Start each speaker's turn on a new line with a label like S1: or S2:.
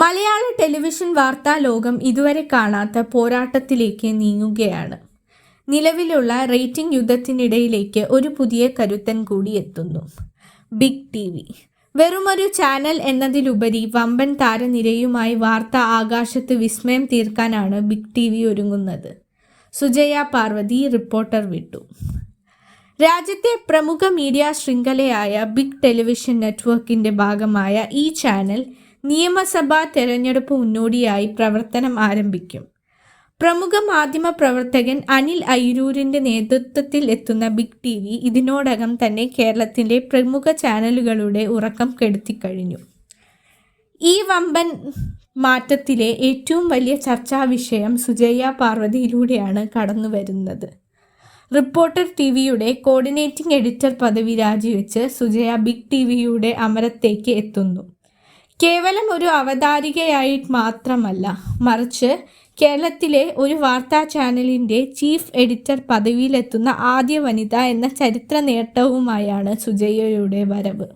S1: മലയാള television വാർത്താ ലോകം ഇതുവരെ കാണാത്ത പോരാട്ടത്തിലേക്ക് നീങ്ങുകയാണ്. നിലവിലുള്ള റേറ്റിംഗ് യുദ്ധത്തിനിടയിലേക്ക് ഒരു പുതിയ കരുത്തൻ കൂടി എത്തുന്നു. Big TV. വെറുമൊരു ചാനൽ എന്നതിലുപരി വമ്പൻ താരനിരയുമായി വാർത്താ ആകാശത്ത് വിസ്മയം തീർക്കാനാണ് ബിഗ് ടിവി ഒരുങ്ങുന്നത്. സുജയ പാർവതി റിപ്പോർട്ടർ വിട്ടു. രാജ്യത്തെ പ്രമുഖ മീഡിയ ശൃംഖലയായ ബിഗ് ടെലിവിഷൻ നെറ്റ്വർക്കിന്റെ ഭാഗമായ ഈ ചാനൽ നിയമസഭാ തെരഞ്ഞെടുപ്പ് മുന്നോടിയായി പ്രവർത്തനം ആരംഭിക്കും. പ്രമുഖ മാധ്യമ പ്രവർത്തകൻ അനിൽ അയിരൂരിൻ്റെ നേതൃത്വത്തിൽ എത്തുന്ന ബിഗ് ടിവി ഇതിനോടകം തന്നെ കേരളത്തിലെ പ്രമുഖ ചാനലുകളുടെ ഉറക്കം കെടുത്തിക്കഴിഞ്ഞു. ഈ വമ്പൻ മാറ്റത്തിലെ ഏറ്റവും വലിയ ചർച്ചാ വിഷയം സുജയ പാർവതിയിലൂടെയാണ് കടന്നു വരുന്നത്. റിപ്പോർട്ടർ ടിവിയുടെ കോർഡിനേറ്റിംഗ് എഡിറ്റർ പദവി രാജിവെച്ച് സുജയ ബിഗ് ടിവിയുടെ അമരത്തേക്ക് എത്തുന്നു. കേവലം ഒരു അവതാരികയായി മാത്രമല്ല, മറിച്ച് കേരളത്തിലെ ഒരു വാർത്താ ചാനലിൻ്റെ ചീഫ് എഡിറ്റർ പദവിയിലെത്തുന്ന ആദ്യ വനിത എന്ന ചരിത്ര നേട്ടവുമായാണ് സുജയയുടെ വരവ്.